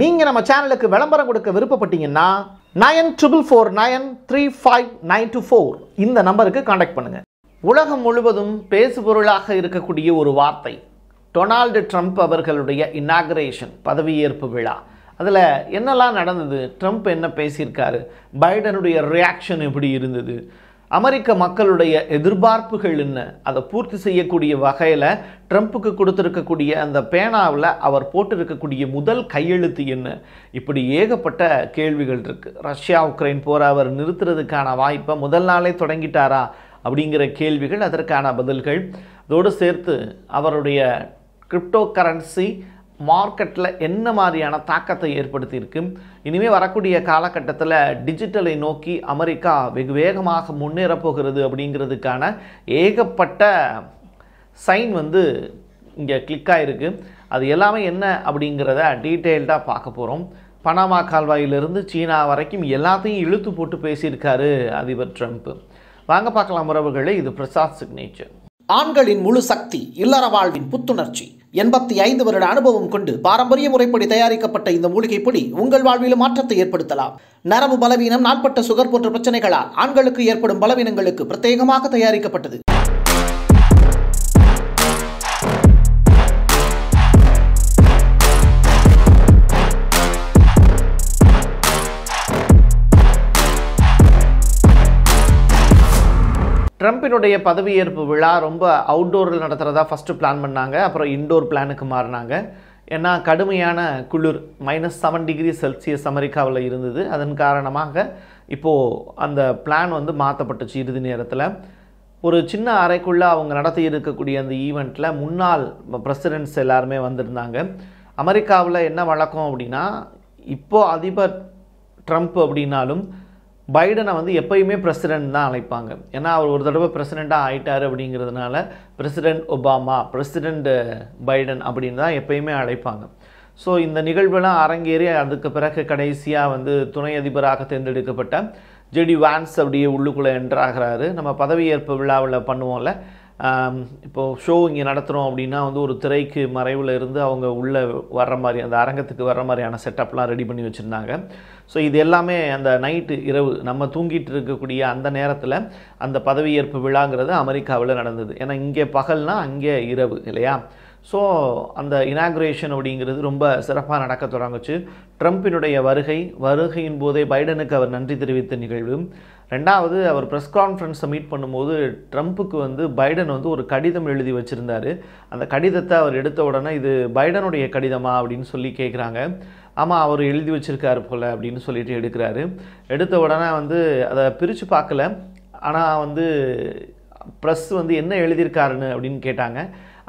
நீங்கள் நம்ம சேனலுக்கு விளம்பரம் கொடுக்க விருப்பப்பட்டீங்கன்னா 9449359224 இந்த நம்பருக்கு காண்டாக்ட் பண்ணுங்கள். உலகம் முழுவதும் பேசுபொருளாக இருக்கக்கூடிய ஒரு வார்த்தை டொனால்டு ட்ரம்ப் அவர்களுடைய இனாகரேஷன் பதவியேற்பு விழா. அதில் என்னெல்லாம் நடந்தது, ட்ரம்ப் என்ன பேசியிருக்காரு, பைடனுடைய ரியாக்ஷன் எப்படி இருந்தது, அமெரிக்க மக்களுடைய எதிர்பார்ப்புகள் என்ன, அதை பூர்த்தி செய்யக்கூடிய வகையில் ட்ரம்ப்புக்கு கொடுத்துருக்கக்கூடிய அந்த பேனாவில் அவர் போட்டிருக்கக்கூடிய முதல் கையெழுத்து என்ன, இப்படி ஏகப்பட்ட கேள்விகள் இருக்குது. ரஷ்யா உக்ரைன் போரை அவர் நிறுத்துறதுக்கான வாய்ப்பை முதல் நாளே தொடங்கிட்டாரா அப்படிங்கிற கேள்விகள், அதற்கான பதில்கள், அதோடு சேர்த்து அவருடைய கிரிப்டோ கரன்சி மார்க்கெட்டில் என்ன மாதிரியான தாக்கத்தை ஏற்படுத்தியிருக்கு, இனிமேல் வரக்கூடிய காலகட்டத்தில் டிஜிட்டலை நோக்கி அமெரிக்கா வெகு வேகமாக முன்னேறப் போகிறது அப்படிங்கிறதுக்கான ஏகப்பட்ட சைன் இங்கே கிளிக் ஆகிருக்கு. அது எல்லாமே என்ன அப்படிங்கிறத டீட்டெயில்டாக பார்க்க போகிறோம். பனாமா கால்வாயிலிருந்து சீனா வரைக்கும் எல்லாத்தையும் இழுத்து போட்டு பேசியிருக்காரு அதிபர் ட்ரம்ப். வாங்க பார்க்கலாம் உறவுகளே, இது பிரசாத் சிக்னேச்சர். ஆண்களின் முழு சக்தி, இல்லற வாழ்வின் புத்துணர்ச்சி, 85 வருட அனுபவம் கொண்டு பாரம்பரிய முறைப்படி தயாரிக்கப்பட்ட இந்த மூலிகை பொடி உங்கள் வாழ்வில் மாற்றத்தை ஏற்படுத்தலாம். நரம்பு பலவீனம், நாள்பட்ட சுகர் போன்ற பிரச்சனைகளால் ஆண்களுக்கு ஏற்படும் பலவீனங்களுக்கு பிரத்யேகமாக தயாரிக்கப்பட்டது. ட்ரம்பினுடைய பதவியேற்பு விழா ரொம்ப அவுட்டோரில் நடத்துகிறதா ஃபஸ்ட்டு பிளான் பண்ணாங்க. அப்புறம் இன்டோர் பிளானுக்கு மாறினாங்க. ஏன்னா கடுமையான குளிர் -7°C அமெரிக்காவில் இருந்தது. அதன் காரணமாக இப்போது அந்த பிளான் மாற்றப்பட்டுச்சு. இறுதி நேரத்தில் ஒரு சின்ன அறைக்குள்ளே அவங்க நடத்தி இருக்கக்கூடிய அந்த ஈவெண்ட்டில் முன்னாள் பிரசிடென்ட்ஸ் எல்லாருமே வந்திருந்தாங்க. அமெரிக்காவில் என்ன வழக்கம் அப்படின்னா, இப்போது அதிபர் ட்ரம்ப் அப்படின்னாலும் பைடனை எப்பயுமே பிரசிடென்ட் தான் அழைப்பாங்க. ஏன்னா அவர் ஒரு தடவை பிரசிடெண்ட்டாக ஆகிட்டார் அப்படிங்கிறதுனால பிரசிடெண்ட் ஒபாமா, பிரசிடெண்ட் பைடன் அப்படின்னு தான் எப்பயுமே அழைப்பாங்க. ஸோ இந்த நிகழ்வெல்லாம் அரங்கேறி அதுக்கு பிறகு கடைசியாக துணை அதிபராக தேர்ந்தெடுக்கப்பட்ட ஜெடி வான்ஸ் அப்படியே உள்ளுக்குள்ளே என்ட்ராகிறாரு. நம்ம பதவியேற்பு விழாவில் பண்ணுவோம்ல, இப்போது ஷோ இங்கே நடத்துகிறோம் அப்படின்னா ஒரு திரைக்கு மறைவில் இருந்து அவங்க உள்ளே வர்ற மாதிரி, அந்த அரங்கத்துக்கு வர்ற மாதிரியான செட்டப்லாம் ரெடி பண்ணி வச்சுருந்தாங்க. ஸோ இது எல்லாமே அந்த நைட்டு இரவு நம்ம தூங்கிட்டு இருக்கக்கூடிய அந்த நேரத்தில் அந்த பதவியேற்பு விழாங்கிறது அமெரிக்காவில் நடந்தது. ஏன்னா இங்கே பகல்னா அங்கே இரவு இல்லையா. ஸோ அந்த இனாகுரேஷன் அப்படிங்கிறது ரொம்ப சிறப்பாக நடக்க தொடங்குச்சு. ட்ரம்பினுடைய வருகையின் போதே பைடனுக்கு அவர் நன்றி தெரிவித்த நிகழ்வு. ரெண்டாவது, அவர் ப்ரெஸ் கான்ஃபரன்ஸை மீட் பண்ணும்போது ட்ரம்ப்புக்கு பைடன் ஒரு கடிதம் எழுதி வச்சுருந்தார். அந்த கடிதத்தை அவர் எடுத்த உடனே இது பைடனுடைய கடிதமா அப்படின்னு சொல்லி கேட்குறாங்க. ஆமாம், அவர் எழுதி வச்சுருக்காரு போல் அப்படின்னு சொல்லிட்டு எடுக்கிறாரு. எடுத்த உடனே அதை பிரித்து பார்க்கல. ஆனால் ப்ரெஸ் என்ன எழுதியிருக்காருன்னு அப்படின்னு கேட்டாங்க.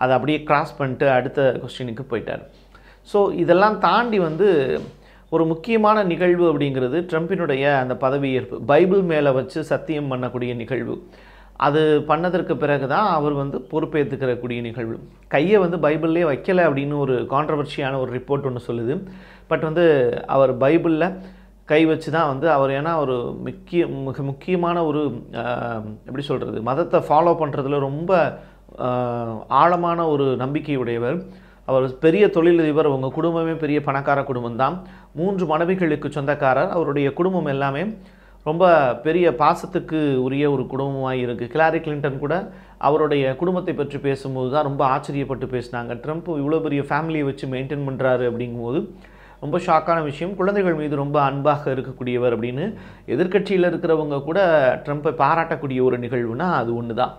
அதை அப்படியே கிராஸ் பண்ணிட்டு அடுத்த கொஸ்டினுக்கு போயிட்டார். ஸோ இதெல்லாம் தாண்டி ஒரு முக்கியமான நிகழ்வு அப்படிங்கிறது ட்ரம்பினுடைய அந்த பதவியேற்பு, பைபிள் மேலே வச்சு சத்தியம் பண்ணக்கூடிய நிகழ்வு. அது பண்ணதற்கு பிறகு தான் அவர் பொறுப்பேற்றுக்கிறக்கூடிய நிகழ்வு. கையை பைபிள்லேயே வைக்கலை அப்படின்னு ஒரு கான்ட்ரவர்ஷியான ஒரு ரிப்போர்ட் ஒன்று சொல்லுது. பட் அவர் பைபிளில் கை வச்சு தான் அவர், ஏன்னா ஒரு மிக முக்கியமான ஒரு எப்படி சொல்கிறது, மதத்தை ஃபாலோ பண்ணுறதுல ரொம்ப ஆழமான ஒரு நம்பிக்கையுடையவர். அவர் பெரிய தொழிலதிபர். அவங்க குடும்பமே பெரிய பணக்கார குடும்பம் தான். 3 மனைவிகளுக்கு சொந்தக்காரர். அவருடைய குடும்பம் எல்லாமே ரொம்ப பெரிய பாசத்துக்கு உரிய ஒரு குடும்பமாக இருக்குது. ஹிலாரி கிளின்டன் கூட அவருடைய குடும்பத்தை பற்றி பேசும்போது தான் ரொம்ப ஆச்சரியப்பட்டு பேசினாங்க. ட்ரம்ப் இவ்வளோ பெரிய ஃபேமிலியை வச்சு மெயின்டைன் பண்ணுறாரு அப்படிங்கும்போது ரொம்ப ஷாக்கான விஷயம். குழந்தைகள் மீது ரொம்ப அன்பாக இருக்கக்கூடியவர் அப்படின்னு எதிர்க்கட்சியில் இருக்கிறவங்க கூட ட்ரம்ப்பை பாராட்டக்கூடிய ஒரு நிகழ்வுனா அது ஒன்று தான்.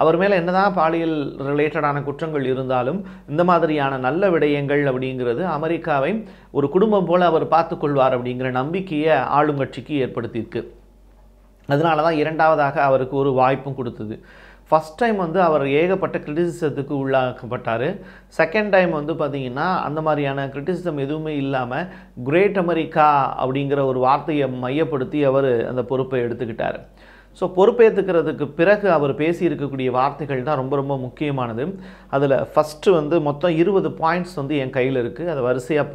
அவர் மேலே என்னதான் பாலியல் ரிலேட்டடான குற்றங்கள் இருந்தாலும் இந்த மாதிரியான நல்ல விடயங்கள் அப்படிங்கிறது அமெரிக்காவை ஒரு குடும்பம் போல் அவர் பார்த்துக்கொள்வார் அப்படிங்கிற நம்பிக்கையை ஆளுங்கட்சிக்கு ஏற்படுத்தியிருக்கு. அதனால தான் இரண்டாவதாக அவருக்கு ஒரு வாய்ப்பும் கொடுத்தது. ஃபஸ்ட் டைம் அவர் ஏகப்பட்ட கிரிட்டிசிசத்துக்கு உள்ளாக்கப்பட்டார். செகண்ட் டைம் பார்த்திங்கன்னா அந்த மாதிரியான கிரிட்டிசிசம் எதுவுமே இல்லாமல் கிரேட் அமெரிக்கா அப்படிங்கிற ஒரு வார்த்தையை மையப்படுத்தி அவர் அந்த பொறுப்பை எடுத்துக்கிட்டார். ஸோ பொறுப்பேற்றுக்கிறதுக்கு பிறகு அவர் பேசியிருக்கக்கூடிய வார்த்தைகள் தான் ரொம்ப ரொம்ப முக்கியமானது. அதில் ஃபஸ்ட்டு மொத்தம் 20 பாயிண்ட்ஸ் என் கையில் இருக்குது. அதை வரிசையாக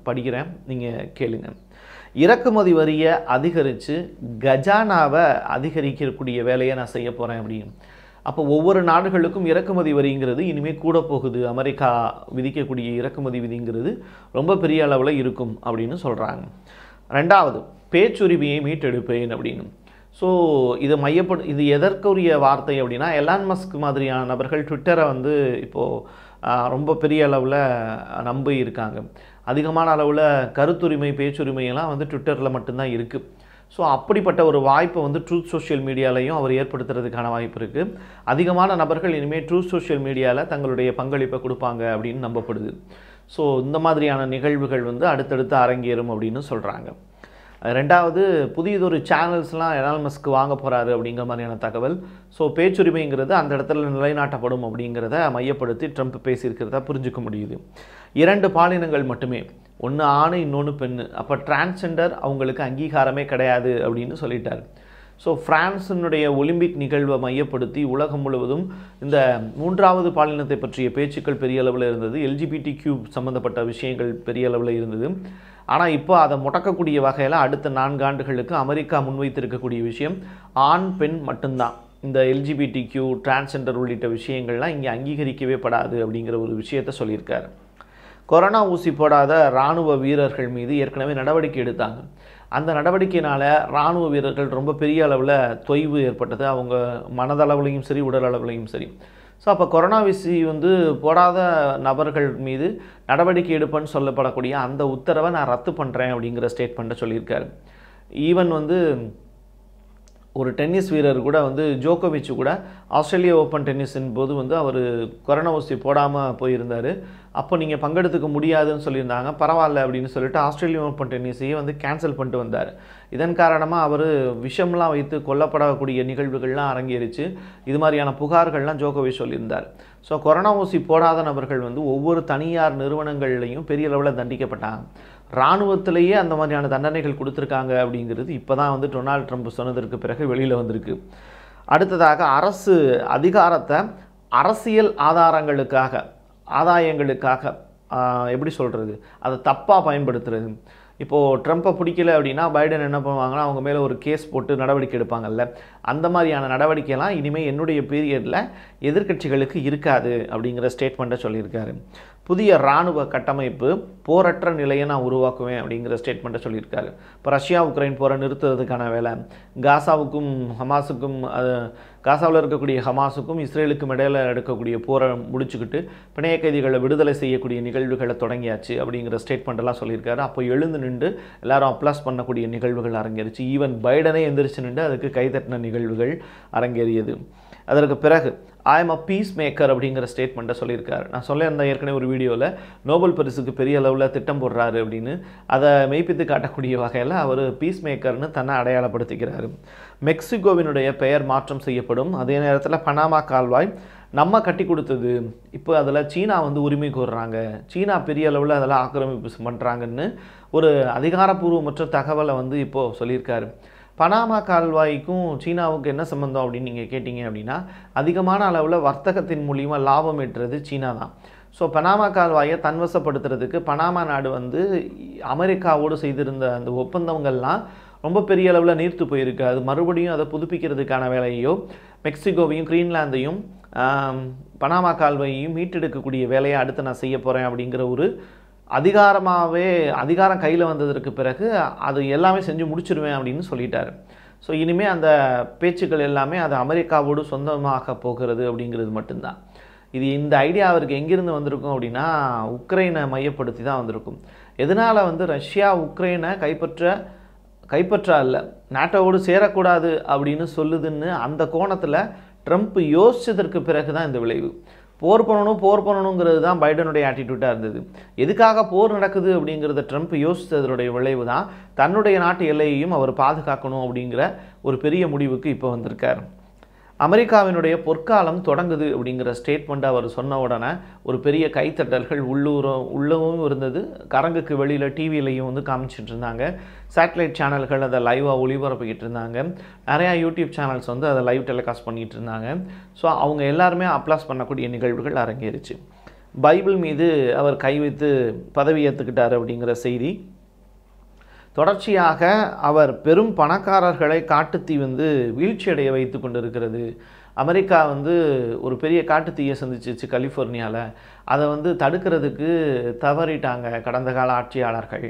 படிக்கிறேன், நீங்கள் கேளுங்க. இறக்குமதி வரியை அதிகரித்து கஜானாவை அதிகரிக்கக்கூடிய வேலையை நான் செய்ய போகிறேன் அப்படின்னு அப்போ ஒவ்வொரு நாடுகளுக்கும் இறக்குமதி வரிங்கிறது இனிமேல் கூட போகுது. அமெரிக்கா விதிக்கக்கூடிய இறக்குமதி விதிங்கிறது ரொம்ப பெரிய அளவில் இருக்கும் அப்படின்னு சொல்கிறாங்க. ரெண்டாவது, பேச்சுரிமையை மீட்டெடுப்பேன் அப்படின்னு. ஸோ இது எதற்குரிய வார்த்தை அப்படின்னா, எலான் மஸ்க் மாதிரியான நபர்கள் ட்விட்டரை வந்து இப்போது ரொம்ப பெரிய அளவில் நம்பி இருக்காங்க. அதிகமான அளவில் கருத்துரிமை பேச்சுரிமையெல்லாம் வந்து ட்விட்டரில் மட்டும்தான் இருக்குது. ஸோ அப்படிப்பட்ட ஒரு வாய்ப்பை வந்து ட்ரூத் சோஷியல் மீடியாலையும் அவர் ஏற்படுத்துறதுக்கான வாய்ப்பு இருக்குது. அதிகமான நபர்கள் இனிமேல் ட்ரூத் சோஷியல் மீடியாவில் தங்களுடைய பங்களிப்பை கொடுப்பாங்க அப்படின்னு நம்பப்படுது. ஸோ இந்த மாதிரியான நிகழ்வுகள் வந்து அடுத்தடுத்து அரங்கேறும் அப்படின்னு சொல்கிறாங்க. ரெண்டாவது, புதியதொரு சேனல்ஸ்லாம் எலான் மஸ்க் வாங்க போகிறாரு அப்படிங்கிற மாதிரியான தகவல். ஸோ பேச்சுரிமைங்கிறது அந்த இடத்துல நிலைநாட்டப்படும் அப்படிங்கிறத மையப்படுத்தி ட்ரம்ப் பேசியிருக்கிறதா புரிஞ்சுக்க முடியுது. 2 பாலினங்கள் மட்டுமே, ஒன்று ஆண் இன்னொன்று பெண்ணு. அப்போ டிரான்ஸ்ஜெண்டர் அவங்களுக்கு அங்கீகாரமே கிடையாது அப்படின்னு சொல்லிட்டார். ஸோ பிரான்ஸினுடைய ஒலிம்பிக் நிகழ்வை மையப்படுத்தி உலகம் முழுவதும் இந்த 3வது பாலினத்தை பற்றிய பேச்சுக்கள் பெரிய அளவில் இருந்தது. LGBTQ சம்மந்தப்பட்ட விஷயங்கள் பெரிய அளவில் இருந்தது. ஆனால் இப்போ அதை முடக்கக்கூடிய வகையில் அடுத்த 4 ஆண்டுகளுக்கு அமெரிக்கா முன்வைத்திருக்கக்கூடிய விஷயம் ஆண் பெண் மட்டும்தான். இந்த LGBTQ டிரான்ஸ்ஜெண்டர் உள்ளிட்ட விஷயங்கள்லாம் இங்கே அங்கீகரிக்கவே படாது அப்படிங்கிற ஒரு விஷயத்தை சொல்லியிருக்காரு. கொரோனா ஊசி போடாத இராணுவ வீரர்கள் மீது ஏற்கனவே நடவடிக்கை எடுத்தாங்க. அந்த நடவடிக்கையினால் இராணுவ வீரர்கள் ரொம்ப பெரிய அளவில் தொய்வு ஏற்பட்டது, அவங்க மனதளவுலையும் சரி உடல் அளவுலையும் சரி. ஸோ அப்போ கொரோனா ஊசி வந்து போடாத நபர்கள் மீது நடவடிக்கை எடுப்பேன்னு சொல்லப்படக்கூடிய அந்த உத்தரவை நான் ரத்து பண்ணுறேன் அப்படிங்கிற ஸ்டேட்மெண்ட்டை சொல்லியிருக்காரு. ஈவன் வந்து ஒரு டென்னிஸ் வீரர் கூட வந்து ஜோகோவிச் கூட ஆஸ்திரேலியா ஓப்பன் டென்னிஸின் போது வந்து அவர் கொரோனா ஊசி போடாமல் போயிருந்தார். அப்போ நீங்கள் பங்கெடுத்துக்க முடியாதுன்னு சொல்லியிருந்தாங்க. பரவாயில்ல அப்படின்னு சொல்லிட்டு ஆஸ்திரேலியா ஓப்பன் டென்னிஸையே வந்து கேன்சல் பண்ணிட்டு வந்தார். இதன் காரணமாக அவர் விஷம்லாம் வைத்து கொல்லப்படக்கூடிய நிகழ்வுகள்லாம் அரங்கேறிச்சு. இது மாதிரியான புகார்கள்லாம் ஜோகோவிச் சொல்லியிருந்தார். ஸோ கொரோனா ஊசி போடாத நபர்கள் வந்து ஒவ்வொரு தனியார் நிறுவனங்கள்லையும் பெரிய அளவில் தண்டிக்கப்பட்டாங்க. இராணுவத்திலேயே அந்த மாதிரியான தண்டனைகள் கொடுத்துருக்காங்க அப்படிங்கிறது இப்போ தான் வந்து டொனால்ட் ட்ரம்ப் சொன்னதற்கு பிறகு வெளியில் வந்திருக்கு. அடுத்ததாக, அரசு அதிகாரத்தை அரசியல் ஆதாயங்களுக்காக எப்படி சொல்கிறது, அதை தப்பாக பயன்படுத்துறது. இப்போது ட்ரம்ப்பை பிடிக்கல அப்படின்னா பைடன் என்ன பண்ணுவாங்கன்னா அவங்க மேலே ஒரு கேஸ் போட்டு நடவடிக்கை எடுப்பாங்கல்ல, அந்த மாதிரியான நடவடிக்கைலாம் இனிமேல் என்னுடைய பீரியடில் எதிர்க்கட்சிகளுக்கு இருக்காது அப்படிங்கிற ஸ்டேட்மெண்ட்டை சொல்லியிருக்காரு. புதிய இராணுவ கட்டமைப்பு போரற்ற நிலையை நான் உருவாக்குவேன் அப்படிங்கிற ஸ்டேட்மெண்ட்டை சொல்லியிருக்காரு. இப்போ ரஷ்யா உக்ரைன் போரை நிறுத்துறதுக்கான வேலை, காசாவில் இருக்கக்கூடிய ஹமாஸுக்கும் இஸ்ரேலுக்கும் இடையில் எடுக்கக்கூடிய போரை முடிச்சுக்கிட்டு பிணைய கைதிகளை விடுதலை செய்யக்கூடிய நிகழ்வுகளை தொடங்கியாச்சு அப்படிங்கிற ஸ்டேட்மெண்ட்டெல்லாம் சொல்லியிருக்காரு. அப்போ எழுந்து நின்று எல்லாரும் அப்ளாஸ் பண்ணக்கூடிய நிகழ்வுகள் அரங்கேறிச்சு. ஈவன் பைடனே எந்திரிச்சு நின்று அதுக்கு கைதட்டின நிகழ்வுகள் அரங்கேறியது. அதற்கு பிறகு I am a piece maker அப்படிங்கிற ஸ்டேட்மெண்ட்டை சொல்லியிருக்காரு. நான் சொல்லியிருந்தேன் ஏற்கனவே ஒரு வீடியோவில், நோபல் பரிசுக்கு பெரிய அளவில் திட்டம் போடுறாரு அப்படின்னு. அதை மெய்ப்பித்து காட்டக்கூடிய வகையில் அவர் பீஸ் மேக்கர்னு தன்னை அடையாளப்படுத்திக்கிறாரு. மெக்சிகோவினுடைய பெயர் மாற்றம் செய்யப்படும். அதே நேரத்தில் பனாமா கால்வாய் நம்ம கட்டி கொடுத்தது, இப்போ அதில் சீனா வந்து உரிமை கோர்றாங்க, சீனா பெரிய அளவில் அதில் ஆக்கிரமிப்பு பண்ணுறாங்கன்னு ஒரு அதிகாரப்பூர்வமற்ற தகவலை வந்து இப்போது சொல்லியிருக்காரு. பனாமா கால்வாய்க்கும் சீனாவுக்கு என்ன சம்பந்தம் அப்படின்னு நீங்கள் கேட்டிங்க அப்படின்னா, அதிகமான அளவில் வர்த்தகத்தின் மூலியமாக லாபம் ஈட்டுறது சீனா தான். ஸோ பனாமா கால்வாயை தன்வசப்படுத்துறதுக்கு பனாமா நாடு வந்து அமெரிக்காவோடு செய்திருந்த அந்த ஒப்பந்தங்கள்லாம் ரொம்ப பெரிய அளவில் நீர்த்து போயிருக்கு. அது மறுபடியும் அதை புதுப்பிக்கிறதுக்கான வேலையோ மெக்சிகோவையும் கிரீன்லாந்தையும் பனாமா கால்வாயையும் மீட்டெடுக்கக்கூடிய வேலையை அடுத்து நான் செய்ய போகிறேன் அப்படிங்கிற ஒரு அதிகாரம் கையில் வந்ததற்கு பிறகு அது எல்லாமே செஞ்சு முடிச்சிருவேன் அப்படின்னு சொல்லிட்டாரு. ஸோ இனிமேல் அந்த பேச்சுக்கள் எல்லாமே அது அமெரிக்காவோடு சொந்தமாக போகிறது அப்படிங்கிறது மட்டும்தான். இந்த ஐடியா அவருக்கு எங்கிருந்து வந்திருக்கும் அப்படின்னா, உக்ரைனை மையப்படுத்தி தான் வந்திருக்கும். எதனால் வந்து ரஷ்யா உக்ரைனை கைப்பற்ற அல்ல நாட்டோடு சேரக்கூடாது அப்படின்னு சொல்லுதுன்னு அந்த கோணத்தில் ட்ரம்ப் யோசித்ததற்கு பிறகு தான் இந்த விளைவு. போர் பண்ணணுங்கிறது தான் பைடனுடைய ஆட்டிடியூட்டாக இருந்தது. எதுக்காக போர் நடக்குது அப்படிங்கிறத ட்ரம்ப் யோசித்ததனுடைய விளைவு தான் தன்னுடைய நாட்டு எல்லையையும் அவர் பாதுகாக்கணும் அப்படிங்கிற ஒரு பெரிய முடிவுக்கு இப்போ வந்திருக்கார். அமெரிக்காவினுடைய பொற்காலம் தொடங்குது அப்படிங்கிற ஸ்டேட்மெண்ட் அவர் சொன்ன உடனே ஒரு பெரிய கைத்தட்டல்கள் உள்ளவும் இருந்தது. கரங்குக்கு வெளியில் டிவிலையும் வந்து காமிச்சிட்டு இருந்தாங்க. சேட்டலைட் சேனல்கள் அதை லைவாக ஒளிபரப்பிக்கிட்டு இருந்தாங்க. நிறையா யூடியூப் சேனல்ஸ் வந்து அதை லைவ் டெலிகாஸ்ட் பண்ணிகிட்டு இருந்தாங்க. ஸோ அவங்க எல்லாருமே அப்ளாஸ் பண்ணக்கூடிய நிகழ்வுகள் அரங்கேறிச்சு. பைபிள் மீது அவர் கை வைத்து பதவி ஏற்றுக்கிட்டார் அப்படிங்கிற செய்தி. தொடர்ச்சியாக அவர் பெரும் பணக்காரர்களை காட்டுத்தீ வந்து வீழ்ச்சியடைய வைத்து கொண்டிருக்கிறது அமெரிக்கா வந்து ஒரு பெரிய காட்டுத்தீயை சந்திச்சிச்சு கலிஃபோர்னியாவில். அதை வந்து தடுக்கிறதுக்கு தவறிட்டாங்க கடந்த கால ஆட்சியாளர்கள்.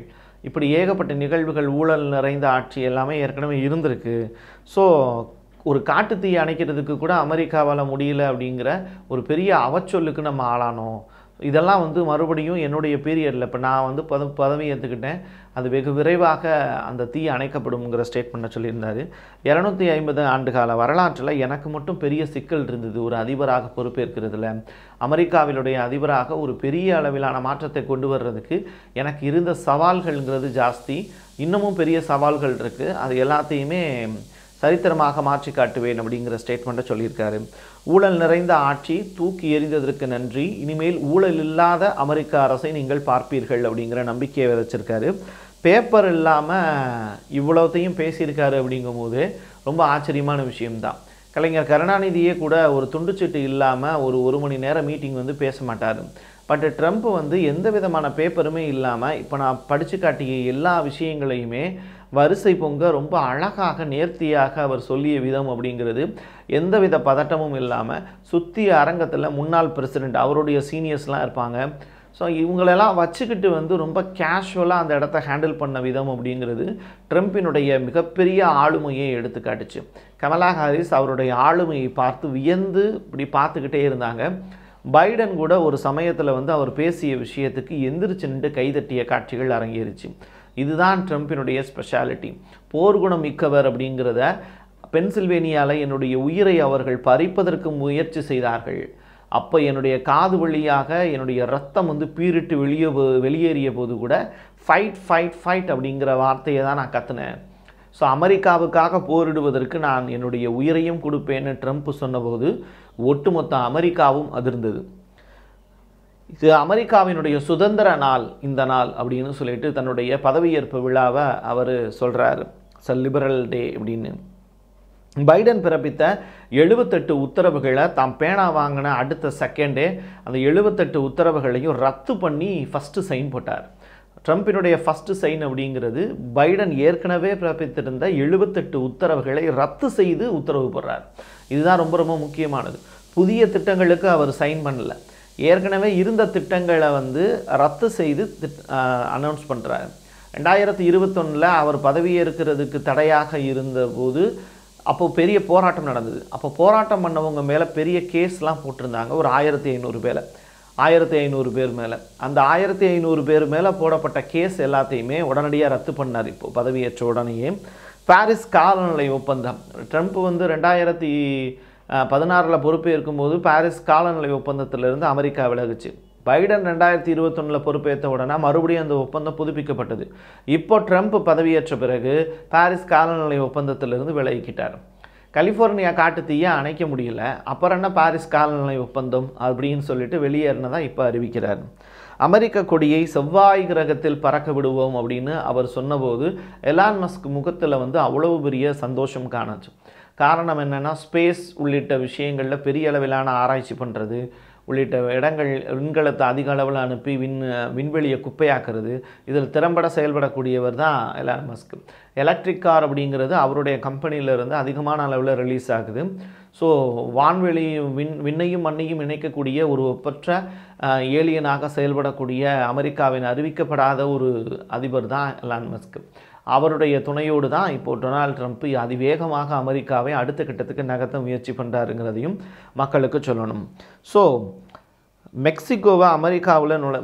இப்படி ஏகப்பட்ட நிகழ்வுகள், ஊழல் நிறைந்த ஆட்சி எல்லாமே ஏற்கனவே இருந்திருக்கு. ஸோ ஒரு காட்டுத்தீயை அணைக்கிறதுக்கு கூட அமெரிக்காவால் முடியல அப்படிங்கிற ஒரு பெரிய அவச்சொல்லுக்கு நம்ம ஆளானோம். இதெல்லாம் வந்து மறுபடியும் என்னுடைய பீரியடில் இப்போ நான் வந்து பதவி ஏற்றுக்கிட்டேன், அது வெகு விரைவாக அந்த தீ அணைக்கப்படும்ங்கிற ஸ்டேட்மெண்ட்டை சொல்லியிருந்தார். 250 ஆண்டுகால வரலாற்றில் எனக்கு மட்டும் பெரிய சிக்கல் இருந்தது ஒரு அதிபராக பொறுப்பேற்கிறதுல. அமெரிக்காவிலுடைய அதிபராக ஒரு பெரிய அளவிலான மாற்றத்தை கொண்டு வர்றதுக்கு எனக்கு இருந்த சவால்கள்ங்கிறது ஜாஸ்தி. இன்னமும் பெரிய சவால்கள் இருக்குது. அது எல்லாத்தையுமே சரித்திரமாக மாற்றி காட்டுவேன் அப்படிங்கிற ஸ்டேட்மெண்ட்டை சொல்லியிருக்காரு. ஊழல் நிறைந்த ஆட்சி, தூக்கி எறிந்ததற்கு நன்றி, இனிமேல் ஊழல் இல்லாத அமெரிக்க அரசை நீங்கள் பார்ப்பீர்கள் அப்படிங்கிற நம்பிக்கையை விதைச்சிருக்காரு. பேப்பர் இல்லாமல் இவ்வளோத்தையும் பேசியிருக்காரு அப்படிங்கும்போது ரொம்ப ஆச்சரியமான விஷயம்தான். கலைஞர் கருணாநிதியே கூட ஒரு துண்டுச்சீட்டு இல்லாமல் ஒரு மணி நேரம் மீட்டிங் வந்து பேச மாட்டார். பட் ட்ரம்ப் வந்து எந்த விதமான பேப்பருமே இல்லாமல் இப்போ நான் படித்து காட்டிய எல்லா விஷயங்களையுமே வரிசை பொங்க ரொம்ப அழகாக நேர்த்தியாக அவர் சொல்லிய விதம் அப்படிங்கிறது எந்தவித பதட்டமும் இல்லாமல் சுற்றி அரங்கத்தில் முன்னாள் பிரசிடெண்ட் அவருடைய சீனியர்ஸ்லாம் இருப்பாங்க. ஸோ இவங்களெல்லாம் வச்சுக்கிட்டு வந்து ரொம்ப கேஷுவலாக அந்த இடத்த ஹேண்டில் பண்ண விதம் அப்படிங்கிறது ட்ரம்பினுடைய மிகப்பெரிய ஆளுமையை எடுத்துக்காட்டுச்சு. கமலா ஹாரிஸ் அவருடைய ஆளுமையை பார்த்து வியந்து இப்படி பார்த்துக்கிட்டே இருந்தாங்க. பைடன் கூட ஒரு சமயத்தில் வந்து அவர் பேசிய விஷயத்துக்கு எந்திரிச்சு நின்று கைதட்டிய காட்சிகள் அரங்கேறிச்சு. இதுதான் ட்ரம்பினுடைய ஸ்பெஷாலிட்டி. போர்க்குணம் மிக்கவர் அப்படிங்கிறத பென்சில்வேனியாவில் என்னுடைய உயிரை அவர்கள் பறிப்பதற்கு முயற்சி செய்தார்கள். அப்போ என்னுடைய காது வழியாக என்னுடைய ரத்தம் வந்து பீரிட்டு வெளியேறிய போது கூட ஃபைட் ஃபைட் ஃபைட் அப்படிங்கிற வார்த்தையை தான் நான் கற்றுனேன். ஸோ அமெரிக்காவுக்காக போரிடுவதற்கு நான் என்னுடைய உயிரையும் கொடுப்பேன்னு ட்ரம்ப் சொன்னபோது ஒட்டுமொத்த அமெரிக்காவும் அதிர்ந்தது. இது அமெரிக்காவினுடைய சுதந்திர நாள் இந்த நாள் அப்படின்னு சொல்லிட்டு தன்னுடைய பதவியேற்பு விழாவை அவர் சொல்கிறார். லிபரல் டே அப்படின்னு. பைடன் பிறப்பித்த 78 உத்தரவுகளை தாம் பேனா வாங்கின அடுத்த செகண்டே அந்த 78 உத்தரவுகளையும் ரத்து பண்ணி ஃபஸ்ட்டு சைன் போட்டார். ட்ரம்பினுடைய ஃபஸ்ட்டு சைன் அப்படிங்கிறது பைடன் ஏற்கனவே பிறப்பித்திருந்த 78 உத்தரவுகளை ரத்து செய்து உத்தரவு போடுறார். இதுதான் ரொம்ப ரொம்ப முக்கியமானது. புதிய திட்டங்களுக்கு அவர் சைன் பண்ணல, ஏற்கனவே இருந்த திட்டங்களை வந்து ரத்து செய்து அனௌன்ஸ் பண்ணுறாரு. 2021 அவர் பதவியேற்கிறதுக்கு தடையாக இருந்தபோது அப்போது பெரிய போராட்டம் நடந்தது. அப்போ போராட்டம் பண்ணவங்க மேலே பெரிய கேஸ்லாம் போட்டிருந்தாங்க. ஒரு 1500 பேர் மேலே. அந்த 1500 பேர் மேலே போடப்பட்ட கேஸ் எல்லாத்தையுமே உடனடியாக ரத்து பண்ணார். இப்போது பதவியேற்ற உடனேயே பாரிஸ் காலநிலை ஒப்பந்தம், ட்ரம்ப் வந்து 2016 பொறுப்பேற்கும் போது பாரிஸ் காலநிலை ஒப்பந்தத்திலிருந்து அமெரிக்கா விலகுச்சு. பைடன் 2021 பொறுப்பேற்ற உடனே மறுபடியும் அந்த ஒப்பந்தம் புதுப்பிக்கப்பட்டது. இப்போ ட்ரம்ப் பதவியேற்ற பிறகு பாரிஸ் காலநிலை ஒப்பந்தத்திலிருந்து விலகிக்கிட்டார். கலிஃபோர்னியா காட்டு தீயை அணைக்க முடியல, அப்புறம் என்ன பாரிஸ் காலநிலை ஒப்பந்தம் அப்படின்னு சொல்லிட்டு வெளியேறினதான் இப்போ அறிவிக்கிறார். அமெரிக்க கொடியை செவ்வாய் கிரகத்தில் பறக்க விடுவோம் அப்படின்னு அவர் சொன்னபோது எலான் மஸ்க் முகத்தில் வந்து அவ்வளவு பெரிய சந்தோஷம் காணச்சு. காரணம் என்னென்னா, ஸ்பேஸ் உள்ளிட்ட விஷயங்களில் பெரிய அளவிலான ஆராய்ச்சி பண்ணுறது உள்ளிட்ட இடங்கள், விண்கலத்தை அதிக அளவில் அனுப்பி விண்வெளியை குப்பையாக்குறது, இதில் திறம்பட செயல்படக்கூடியவர் தான் எலான் மஸ்க். எலக்ட்ரிக் கார் அப்படிங்கிறது அவருடைய கம்பெனியிலிருந்து அதிகமான அளவில் ரிலீஸ் ஆகுது. ஸோ வான்வெளி விண்ணையும் மண்ணையும் இணைக்கக்கூடிய ஒரு ஒப்பற்ற ஏலியனாக செயல்படக்கூடிய அமெரிக்காவின் அறிவிக்கப்படாத ஒரு அதிபர் தான் எலான் மஸ்க். அவருடைய துணையோடு தான் இப்போது டொனால்ட் ட்ரம்ப் அதிவேகமாக அமெரிக்காவை அடுத்த கட்டத்துக்கு நகர்த்த முயற்சி பண்ணுறாருங்கிறதையும் மக்களுக்கு சொல்லணும். ஸோ மெக்சிகோவை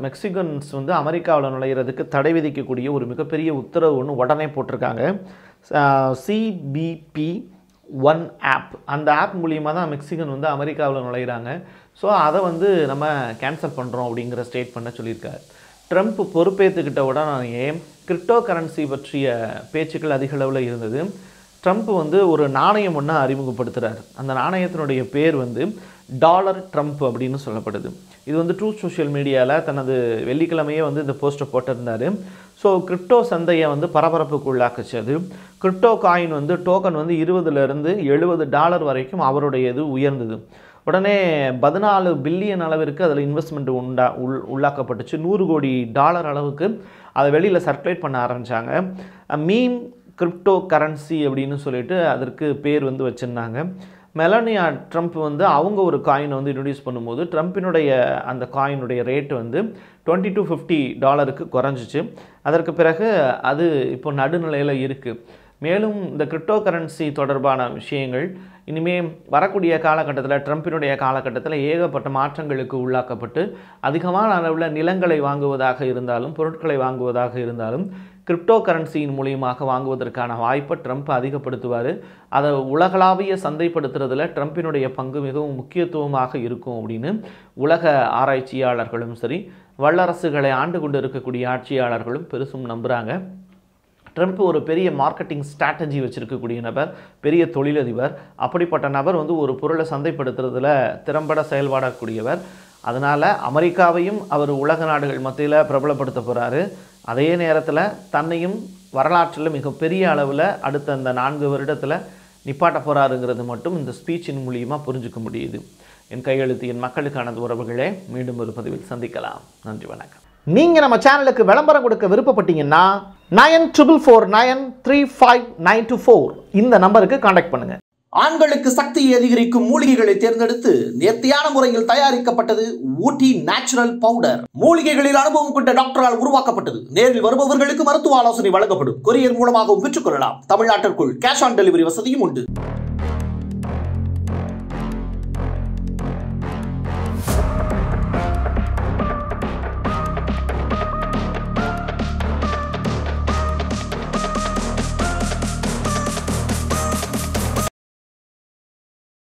மெக்சிகன்ஸ் வந்து அமெரிக்காவில் நுழையிறதுக்கு தடை விதிக்கக்கூடிய ஒரு மிகப்பெரிய உத்தரவு ஒன்று உடனே போட்டிருக்காங்க. CBP-1 ஆப், அந்த ஆப் மூலியமாக தான் மெக்சிகன் வந்து அமெரிக்காவில் நுழையிறாங்க. ஸோ அதை வந்து நம்ம கேன்சல் பண்ணுறோம் அப்படிங்கிற ஸ்டேட்மெண்ட்டை சொல்லியிருக்காரு. ட்ரம்ப் பொறுப்பேற்றுக்கிட்ட உடனே கிரிப்டோ கரன்சி பற்றிய பேச்சுக்கள் அதிக அளவில் இருந்தது. ட்ரம்ப் வந்து ஒரு நாணயம் ஒன்று அறிமுகப்படுத்துகிறார். அந்த நாணயத்தினுடைய பேர் வந்து டாலர் ட்ரம்ப் அப்படின்னு சொல்லப்படுது. இது வந்து ட்ரூத் சோஷியல் மீடியாவில் தனது வெள்ளிக்கிழமையே வந்து இந்த போஸ்ட்டை போட்டிருந்தார். ஸோ கிரிப்டோ சந்தையை வந்து பரபரப்புக்கு உள்ளாக்குச்சு. அது கிரிப்டோ காயின் வந்து டோக்கன் வந்து $20 வரைக்கும் அவருடைய இது உயர்ந்தது. உடனே 14 பில்லியன் அளவிற்கு அதில் இன்வெஸ்ட்மெண்ட் உள்ளாக்கப்பட்டுச்சு. $100 கோடி அளவுக்கு அதை வெளியில் சர்க்குலேட் பண்ண ஆரம்பித்தாங்க. மீம் கிரிப்டோ கரன்சி அப்படின்னு சொல்லிட்டு அதற்கு பேர் வந்து வச்சுருந்தாங்க. மெலானியா ட்ரம்ப் வந்து அவங்க ஒரு காயினை வந்து இன்ட்ரடியூஸ் பண்ணும்போது ட்ரம்ப்பினுடைய அந்த காயினுடைய ரேட் வந்து $20 to $50 குறைஞ்சிச்சு. அதற்கு பிறகு அது இப்போ நடுநிலையில் இருக்குது. மேலும் இந்த கிரிப்டோ கரன்சி தொடர்பான விஷயங்கள் இனிமேல் வரக்கூடிய காலகட்டத்தில் ட்ரம்ப்பினுடைய காலகட்டத்தில் ஏகப்பட்ட மாற்றங்களுக்கு உள்ளாக்கப்பட்டு அதிகமான அளவில் நிலங்களை வாங்குவதாக இருந்தாலும் பொருட்களை வாங்குவதாக இருந்தாலும் கிரிப்டோ கரன்சியின் மூலியமாக வாங்குவதற்கான வாய்ப்பை ட்ரம்ப் அதிகப்படுத்துவார். அதை உலகளாவிய சந்தைப்படுத்துறதுல ட்ரம்ப்பினுடைய பங்கு மிகவும் முக்கியத்துவமாக இருக்கும் அப்படின்னு உலக ஆராய்ச்சியாளர்களும் சரி வல்லரசுகளை ஆண்டு கொண்டு இருக்கக்கூடிய ஆட்சியாளர்களும் பெருசும் நம்புகிறாங்க. ட்ரம்ப் ஒரு பெரிய மார்க்கெட்டிங் ஸ்ட்ராட்டஜி வச்சுருக்கக்கூடிய நபர், பெரிய தொழிலதிபர். அப்படிப்பட்ட நபர் வந்து ஒரு பொருளை சந்தைப்படுத்துறதுல திறம்பட செயல்படக்கூடியவர். அதனால் அமெரிக்காவையும் அவர் உலக நாடுகள் மத்தியில் பிரபலப்படுத்த போகிறாரு. அதே நேரத்தில் தன்னையும் வரலாற்றில் மிகப்பெரிய அளவில் அடுத்த அந்த 4 வருடத்தில் நிப்பாட்ட போகிறாருங்கிறது மட்டும் இந்த ஸ்பீச்சின் மூலியமாக புரிஞ்சுக்க முடியுது. என் கையெழுத்து என் மக்களுக்கான உறவுகளே, மீண்டும் ஒரு பதிவில் சந்திக்கலாம். நன்றி, வணக்கம். நீங்கள் நம்ம சேனலுக்கு விளம்பரம் கொடுக்க விருப்பப்பட்டீங்கன்னா 9449359224 இந்த நம்பருக்கு கான்டாக்ட் பண்ணுங்க. ஆண்களுக்கு சக்தியை அதிகரிக்கும் மூலிகைகளை தேர்ந்தெடுத்து நேர்த்தியான முறையில் தயாரிக்கப்பட்டது ஊட்டி நேச்சுரல் பவுடர். மூலிகைகளில் அனுபவம் கொண்ட டாக்டரால் உருவாக்கப்பட்டது. நேரில் வருபவர்களுக்கு மருத்துவ ஆலோசனை வழங்கப்படும். கொரியர் மூலமாகவும் பெற்றுக்கொள்ளலாம். தமிழ்நாட்டிற்குள் கேஷ் ஆன் டெலிவரி வசதியும் உண்டு.